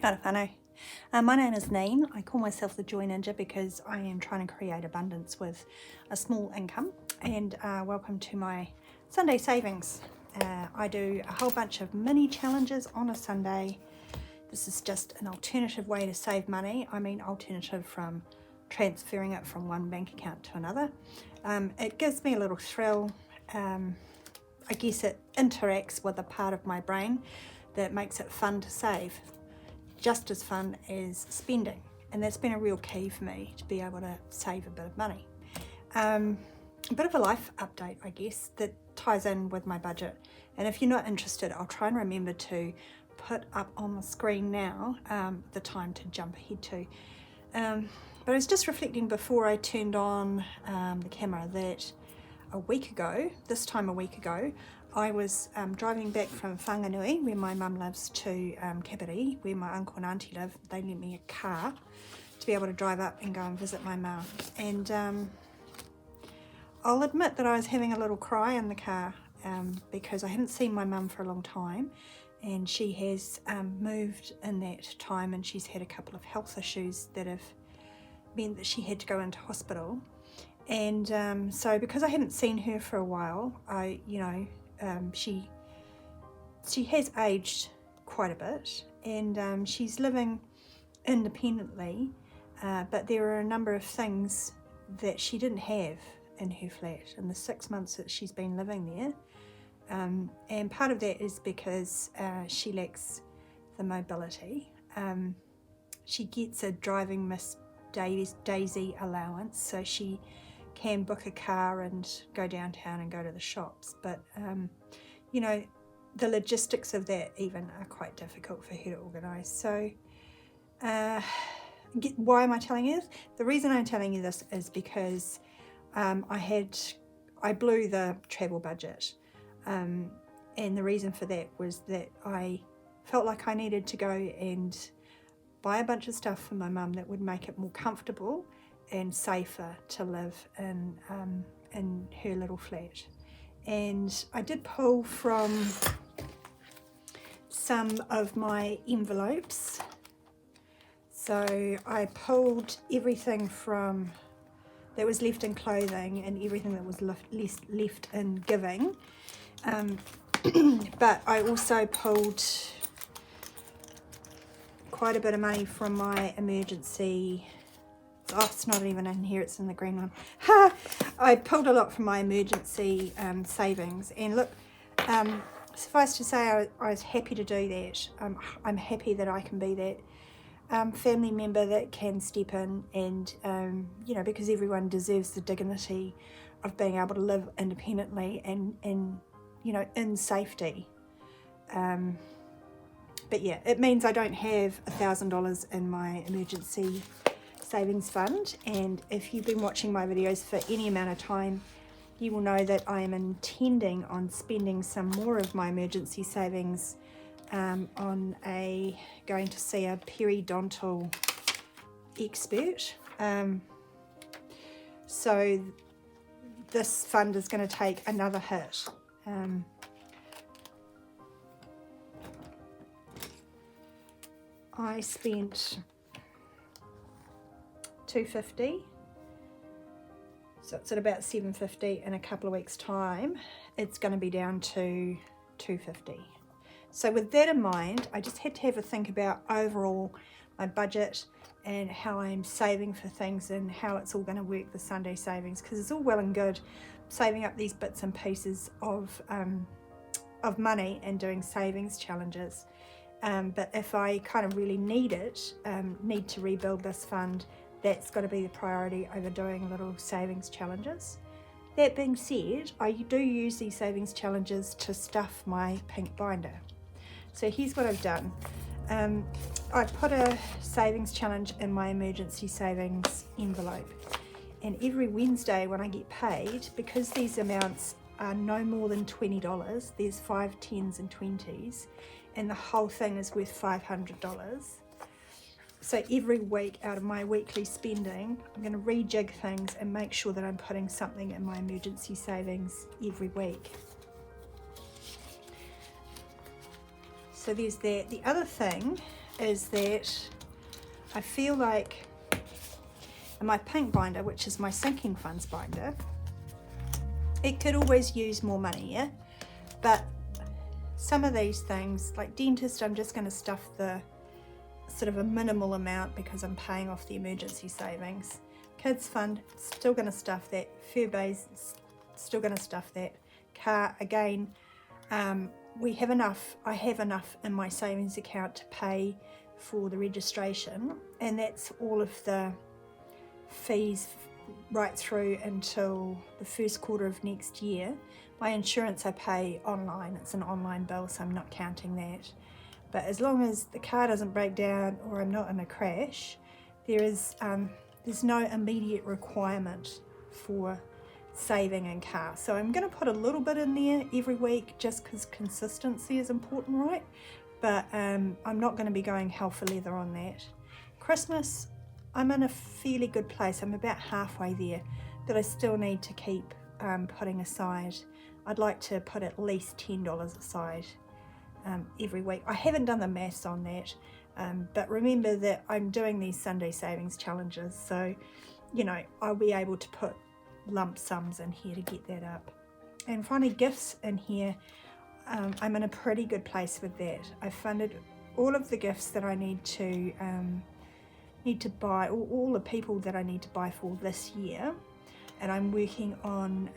Kia ora whanau. My name is Neen. I call myself the Joy Ninja because I am trying to create abundance with a small income, and welcome to my Sunday savings. I do a whole bunch of mini challenges on a Sunday. This is just an alternative way to save money. I mean alternative from transferring it from one bank account to another. It gives me a little thrill. I guess it interacts with a part of my brain that makes it fun to save. Just as fun as spending, and that's been a real key for me to be able to save a bit of money. A bit of a life update, I guess, that ties in with my budget, and if you're not interested, I'll try and remember to put up on the screen now the time to jump ahead to. But I was just reflecting before I turned on the camera that this time a week ago, I was driving back from Whanganui, where my mum lives, to Kapiti, where my uncle and auntie live. They lent me a car to be able to drive up and go and visit my mum. And I'll admit that I was having a little cry in the car because I hadn't seen my mum for a long time, and she has moved in that time, and she's had a couple of health issues that have meant that she had to go into hospital. And so because I hadn't seen her for a while, she has aged quite a bit, and she's living independently, but there are a number of things that she didn't have in her flat in the 6 months that she's been living there, and part of that is because she lacks the mobility. She gets a driving Miss Daisy allowance, so she can book a car and go downtown and go to the shops, but the logistics of that even are quite difficult for her to organise. So why am I telling you this? The reason I'm telling you this is because I blew the travel budget, and the reason for that was that I felt like I needed to go and buy a bunch of stuff for my mum that would make it more comfortable and safer to live in her little flat. And I did pull from some of my envelopes. So I pulled everything from that was left in clothing and everything that was left in giving, but I also pulled quite a bit of money from my emergency. Oh, it's not even in here, it's in the green one. I pulled a lot from my emergency savings, and look, suffice to say, I was happy to do that. I'm happy that I can be that family member that can step in and, because everyone deserves the dignity of being able to live independently and in safety. But yeah, it means I don't have $1,000 in my emergency savings fund, and if you've been watching my videos for any amount of time, you will know that I am intending on spending some more of my emergency savings on going to see a periodontal expert. So this fund is going to take another hit. I spent $250, so it's at about $750. In a couple of weeks time it's going to be down to $250. So with that in mind, I just had to have a think about overall my budget and how I'm saving for things and how it's all going to work, the Sunday savings, because it's all well and good saving up these bits and pieces of money and doing savings challenges, but if I kind of really need to rebuild this fund, that's got to be the priority over doing little savings challenges. That being said, I do use these savings challenges to stuff my pink binder. So here's what I've done. I put a savings challenge in my emergency savings envelope, and every Wednesday when I get paid, because these amounts are no more than $20, there's 5, 10s and 20s, and the whole thing is worth $500. So every week out of my weekly spending, I'm going to rejig things and make sure that I'm putting something in my emergency savings every week. So there's that. The other thing is that I feel like in my pink binder, which is my sinking funds binder, it could always use more money, yeah? But some of these things, like dentist, I'm just going to stuff the sort of a minimal amount because I'm paying off the emergency savings. Kids fund, still going to stuff that. FREEBIES, still going to stuff that. Car, again, we have enough. I have enough in my savings account to pay for the registration, and that's all of the fees right through until the first quarter of next year. My insurance I pay online. It's an online bill, so I'm not counting that. But as long as the car doesn't break down or I'm not in a crash, there's no immediate requirement for saving in car. So I'm going to put a little bit in there every week just because consistency is important, right? But I'm not going to be going hell for leather on that. Christmas, I'm in a fairly good place. I'm about halfway there, but I still need to keep putting aside. I'd like to put at least $10 aside every week. I haven't done the maths on that, but remember that I'm doing these Sunday savings challenges, so you know I'll be able to put lump sums in here to get that up. And finally, gifts in here, I'm in a pretty good place with that. I've funded all of the gifts that I need to buy, all the people that I need to buy for this year, and I'm working on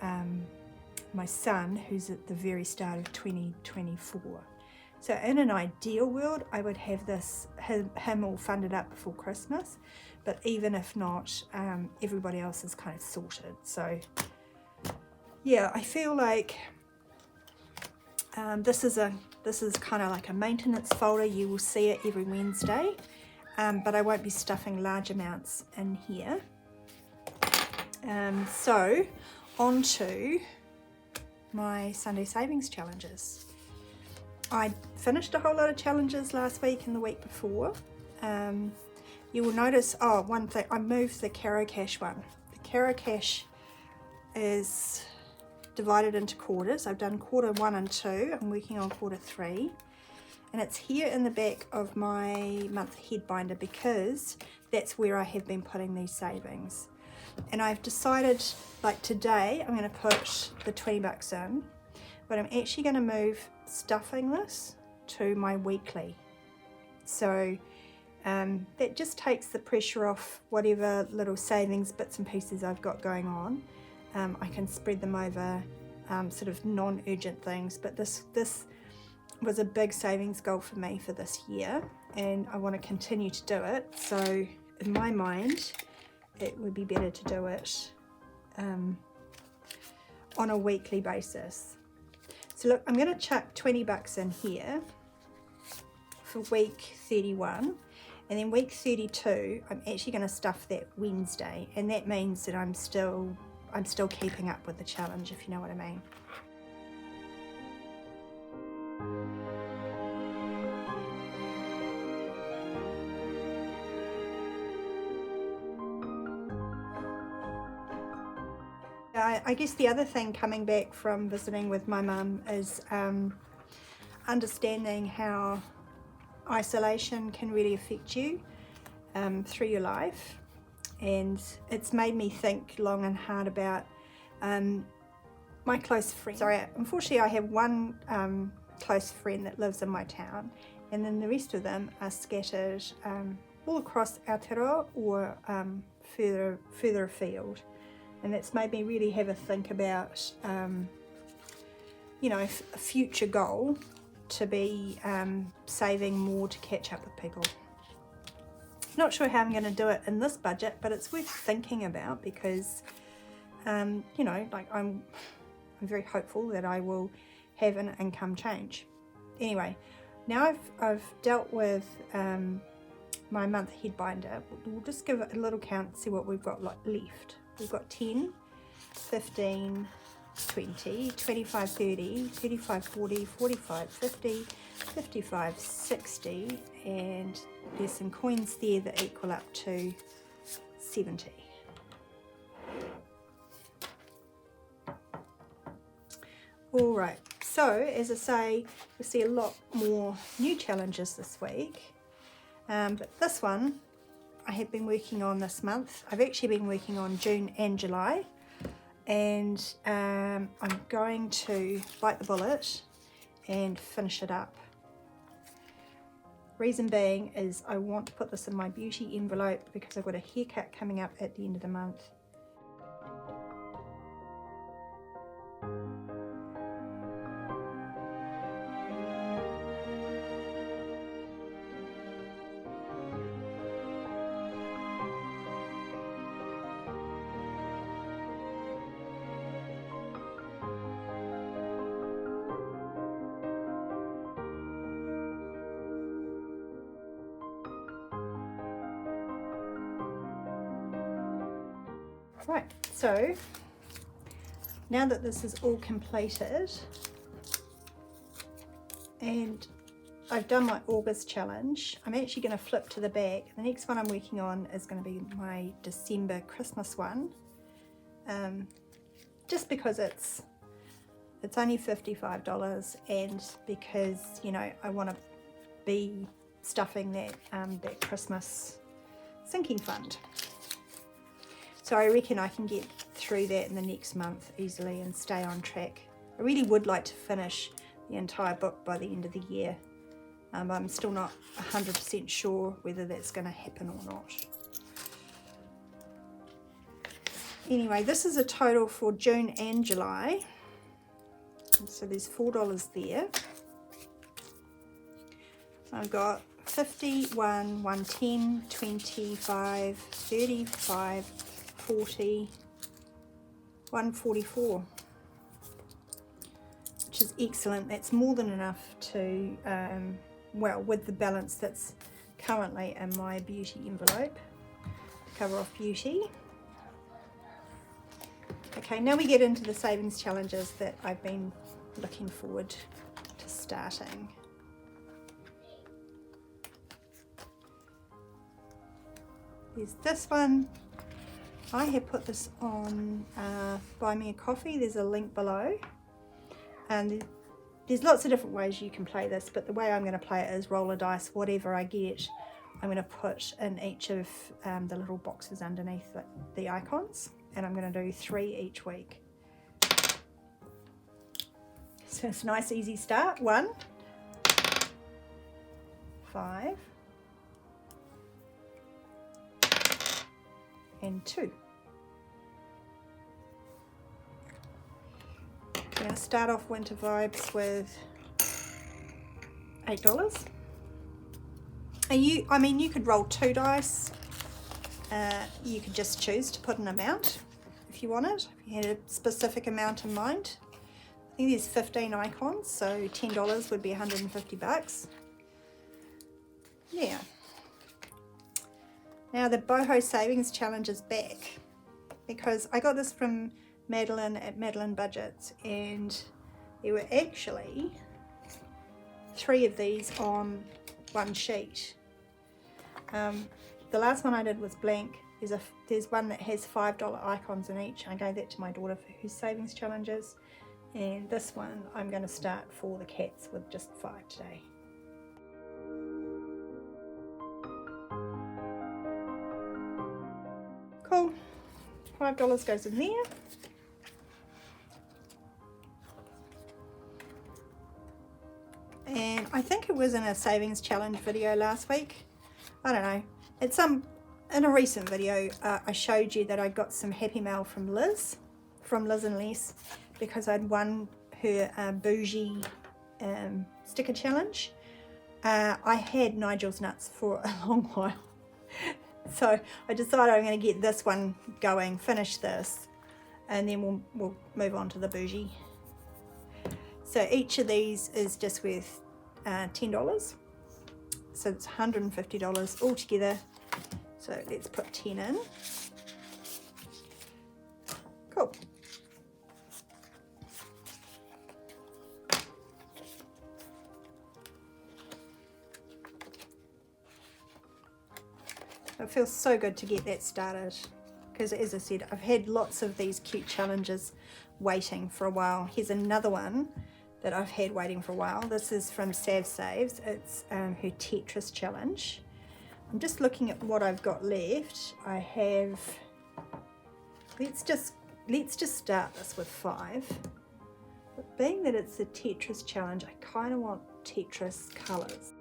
my son, who's at the very start of 2024. So in an ideal world, I would have him all funded up before Christmas, but even if not, everybody else is kind of sorted. So yeah, I feel like this is kind of like a maintenance folder. You will see it every Wednesday, but I won't be stuffing large amounts in here. So on to my Sunday savings challenges. I finished a whole lot of challenges last week and the week before. You will notice, one thing, I moved the Caro Cash one. The Caro Cash is divided into quarters. I've done quarter 1 and 2. I'm working on quarter 3. And it's here in the back of my month ahead binder because that's where I have been putting these savings. And I've decided, like today, I'm going to put the $20 in, but I'm actually going to move stuffing this to my weekly. So that just takes the pressure off whatever little savings bits and pieces I've got going on. I can spread them over sort of non-urgent things, but this was a big savings goal for me for this year, and I want to continue to do it. So in my mind, it would be better to do it on a weekly basis. So look, I'm going to chuck $20 in here for week 31, and then week 32 I'm actually going to stuff that Wednesday, and that means that I'm still keeping up with the challenge, if you know what I mean. I guess the other thing coming back from visiting with my mum is understanding how isolation can really affect you through your life, and it's made me think long and hard about my close friends. Sorry, unfortunately I have one close friend that lives in my town, and then the rest of them are scattered all across Aotearoa or further afield. And that's made me really have a think about, you know, a future goal to be saving more to catch up with people. Not sure how I'm going to do it in this budget, but it's worth thinking about because, you know, like I'm very hopeful that I will have an income change. Anyway, now I've dealt with my month ahead binder. We'll just give it a little count, see what we've got left. We've got 10, 15, 20, 25, 30, 35, 40, 45, 50, 55, 60, and there's some coins there that equal up to 70. All right, so as I say, we'll see a lot more new challenges this week. But this one I have been working on this month. I've actually been working on June and July, and I'm going to bite the bullet and finish it up. Reason being is I want to put this in my beauty envelope because I've got a haircut coming up at the end of the month. Right, so now that this is all completed and I've done my August challenge, I'm actually going to flip to the back. The next one I'm working on is going to be my December Christmas one, just because it's only $55, and because, you know, I want to be stuffing that that Christmas sinking fund. So I reckon I can get through that in the next month easily and stay on track. I really would like to finish the entire book by the end of the year. I'm still not 100% sure whether that's going to happen or not. Anyway, this is a total for June and July. So there's $4 there. I've got 51, 110, 25, 35, 40, 144, which is excellent. That's more than enough to, well, with the balance that's currently in my beauty envelope, to cover off beauty. Okay, now we get into the savings challenges that I've been looking forward to starting. There's this one. I have put this on Buy Me a Coffee. There's a link below, and there's lots of different ways you can play this, but the way I'm going to play it is roll a dice. Whatever I get, I'm going to put in each of the little boxes underneath the icons, and I'm going to do 3 each week. So it's a nice easy start. 1, 5, and 2. I'm going to start off Winter Vibes with $8. I mean, you could roll 2 dice. You could just choose to put an amount if you wanted, if you had a specific amount in mind. I think there's 15 icons, so $10 would be 150 bucks. Yeah. Now the Boho Savings Challenge is back, because I got this from Madeline at Madeline Budgets, and there were actually 3 of these on one sheet. The last one I did was blank. There's one that has $5 icons in each. I gave that to my daughter for her savings challenges, and this one I'm going to start for the cats with just 5 today. Cool. $5 goes in there. And I think it was in a savings challenge video last week. I don't know. In a recent video, I showed you that I got some Happy Mail from Liz and Les, because I'd won her bougie sticker challenge. I had Nigel's nuts for a long while. So I decided I'm going to get this one going, finish this, and then we'll move on to the bougie. So each of these is just worth $10. So it's $150 altogether. So let's put 10 in. Cool. It feels so good to get that started, because as I said, I've had lots of these cute challenges waiting for a while. Here's another one that I've had waiting for a while. This is from Sav Saves. It's her Tetris challenge. I'm just looking at what I've got left. I have, let's just start this with 5. But being that it's a Tetris challenge, I kind of want Tetris colours.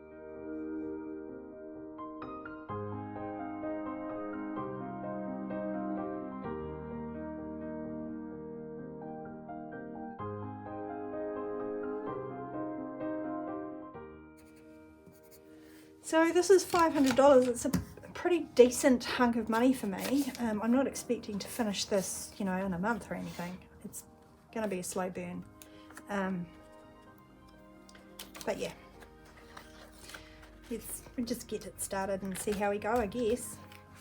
So this is $500. It's a pretty decent hunk of money for me. I'm not expecting to finish this, you know, in a month or anything. It's going to be a slow burn. But yeah, let's just get it started and see how we go, I guess.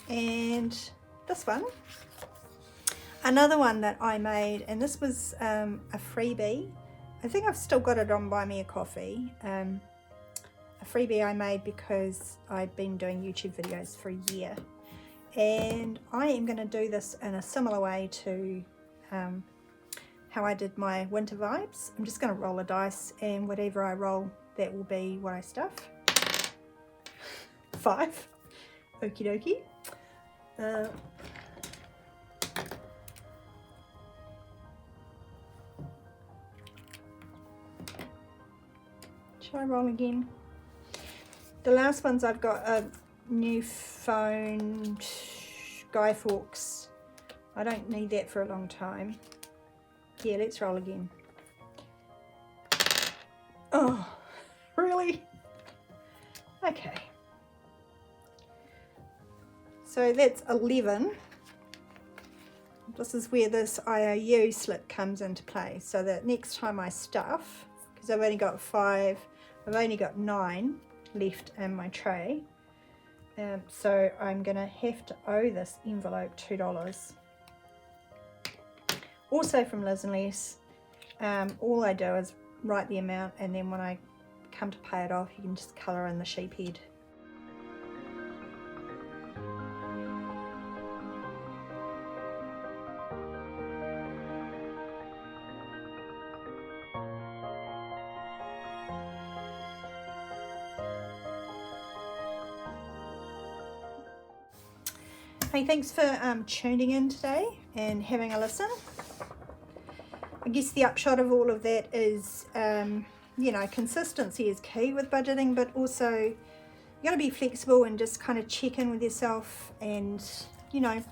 And this one, another one that I made, and this was a freebie. I think I've still got it on Buy Me a Coffee. A freebie I made because I've been doing YouTube videos for a year, and I am going to do this in a similar way to how I did my winter vibes. I'm just going to roll a dice, and whatever I roll, that will be what I stuff. 5. Okie dokie. Shall I roll again? The last ones I've got a new phone, Guy Fawkes. I don't need that for a long time. Yeah, let's roll again. Oh, really? Okay. So that's 11. This is where this IOU slip comes into play. So that next time I stuff, because I've only got 5, I've only got 9 left in my tray, so I'm gonna have to owe this envelope $2. Also from Liz and Les, all I do is write the amount, and then when I come to pay it off, you can just colour in the sheep head. Hey, thanks for tuning in today and having a listen. I guess the upshot of all of that is, you know, consistency is key with budgeting, but also you got to be flexible and just kind of check in with yourself. And, you know,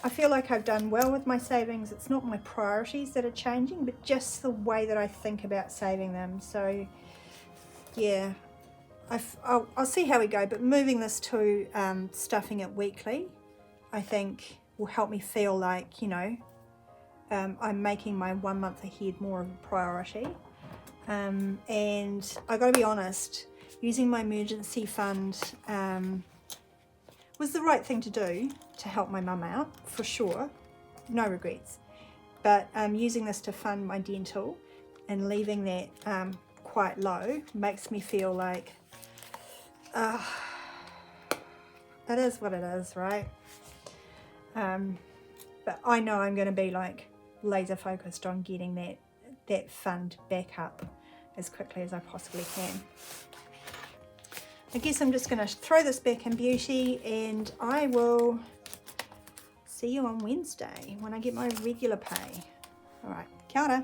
I feel like I've done well with my savings. It's not my priorities that are changing, but just the way that I think about saving them. So, yeah, I'll see how we go, but moving this to stuffing it weekly, I think will help me feel like, you know, I'm making my 1 month ahead more of a priority. And I got to be honest, using my emergency fund was the right thing to do to help my mum out, for sure, no regrets. But using this to fund my dental and leaving that quite low makes me feel like it is what it is, right? But I know I'm going to be like laser focused on getting that fund back up as quickly as I possibly can. I guess I'm just going to throw this back in beauty, and I will see you on Wednesday when I get my regular pay. All right, kia ora.